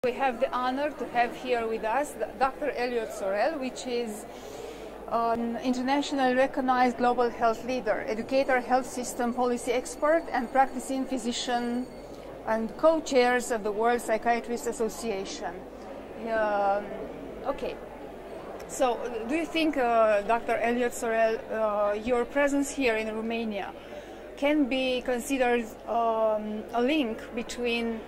We have the honor to have here with us Dr. Eliot Sorel, which is an internationally recognized global health leader, educator, health system policy expert, and practicing physician and co-chairs of the World Psychiatrist Association. Okay. So, do you think, Dr. Eliot Sorel, your presence here in Romania can be considered a link between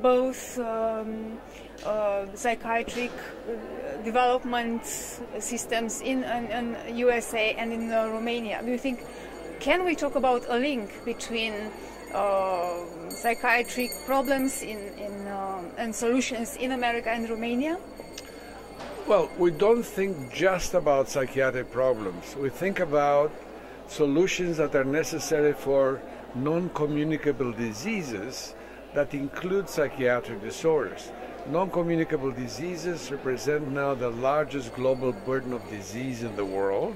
both psychiatric development systems in USA and in Romania? Do you think, can we talk about a link between psychiatric problems and solutions in America and Romania? Well, we don't think just about psychiatric problems. We think about solutions that are necessary for non-communicable diseases that include psychiatric disorders. Non-communicable diseases represent now the largest global burden of disease in the world.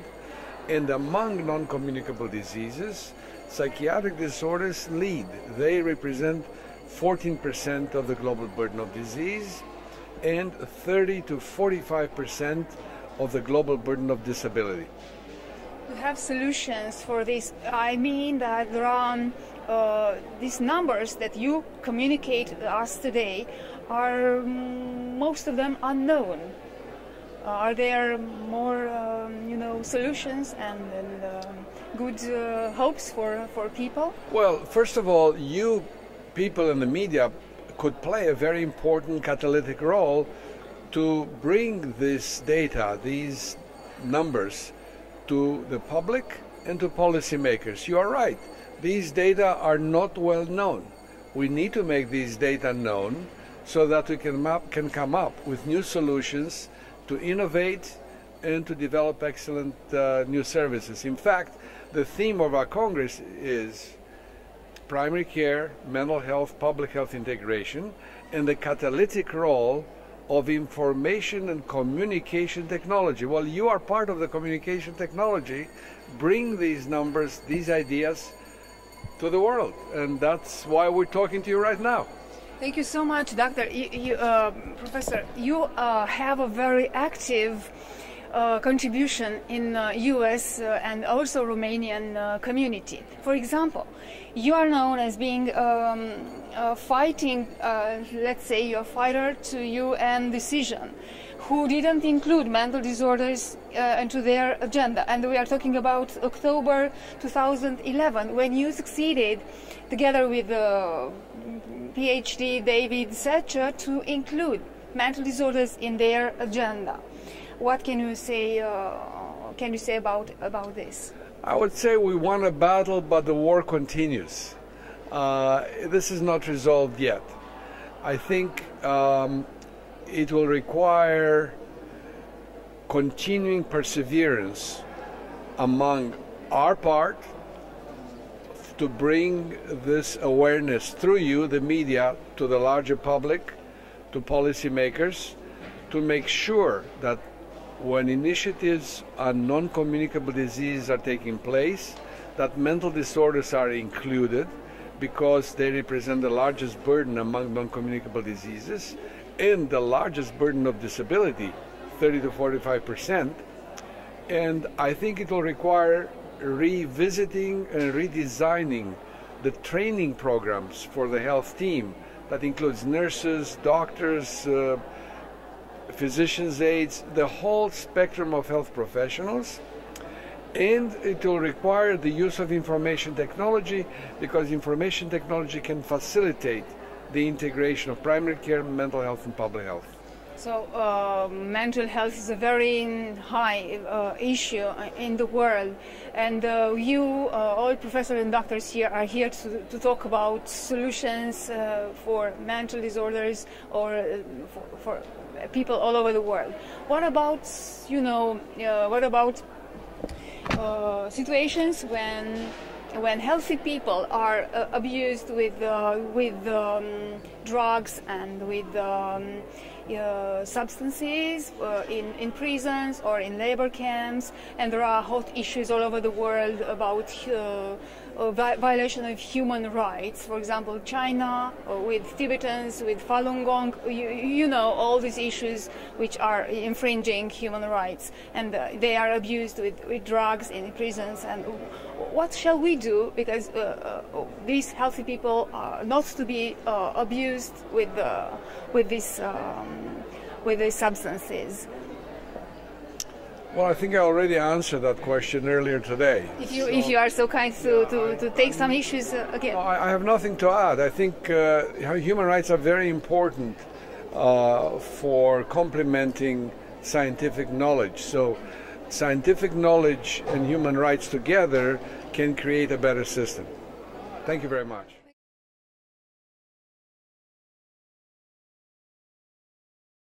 And among non-communicable diseases, psychiatric disorders lead. They represent 14% of the global burden of disease and 30 to 45% of the global burden of disability. You have solutions for this. I mean that there are these numbers that you communicate to us today are most of them unknown. Are there more, solutions and good hopes for people? Well, first of all, you people in the media could play a very important catalytic role to bring this data, these numbers, to the public and to policymakers. You are right. These data are not well known. We need to make these data known so that we can come up with new solutions to innovate and to develop excellent new services. In fact, the theme of our Congress is primary care, mental health, public health integration, and the catalytic role of information and communication technology. Well, you are part of the communication technology. Bring these numbers, these ideas to the world, and that's why we're talking to you right now. Thank you so much, Doctor. Professor, you have a very active contribution in U.S. And also Romanian community. For example, you are known as being fighting, let's say, you're a fighter to UN decision, who didn't include mental disorders into their agenda. And we are talking about October 2011, when you succeeded, together with PhD David Setcher, to include mental disorders in their agenda. What can you say? About this? I would say we won a battle, but the war continues. This is not resolved yet. I think it will require continuing perseverance among our part to bring this awareness through you, the media, to the larger public, to policymakers, to make sure that when initiatives on non-communicable diseases are taking place, that mental disorders are included because they represent the largest burden among non-communicable diseases and the largest burden of disability, 30 to 45%. And I think it will require revisiting and redesigning the training programs for the health team. That includes nurses, doctors, physicians' aides, the whole spectrum of health professionals. And it will require the use of information technology, because information technology can facilitate the integration of primary care, mental health, and public health. So mental health is a very high issue in the world, and you, all professors and doctors here, are here to talk about solutions for mental disorders or for people all over the world. What about, situations when healthy people are abused with drugs and with substances in prisons or in labor camps, and there are hot issues all over the world about violation of human rights. For example, China with Tibetans, with Falun Gong, you know all these issues which are infringing human rights, and they are abused with drugs in prisons. And what shall we do? Because these healthy people are not to be abused with these substances. Well, I think I already answered that question earlier today. If you are so kind to take some issues again. I have nothing to add. I think human rights are very important for complementing scientific knowledge. So scientific knowledge and human rights together can create a better system. Thank you very much.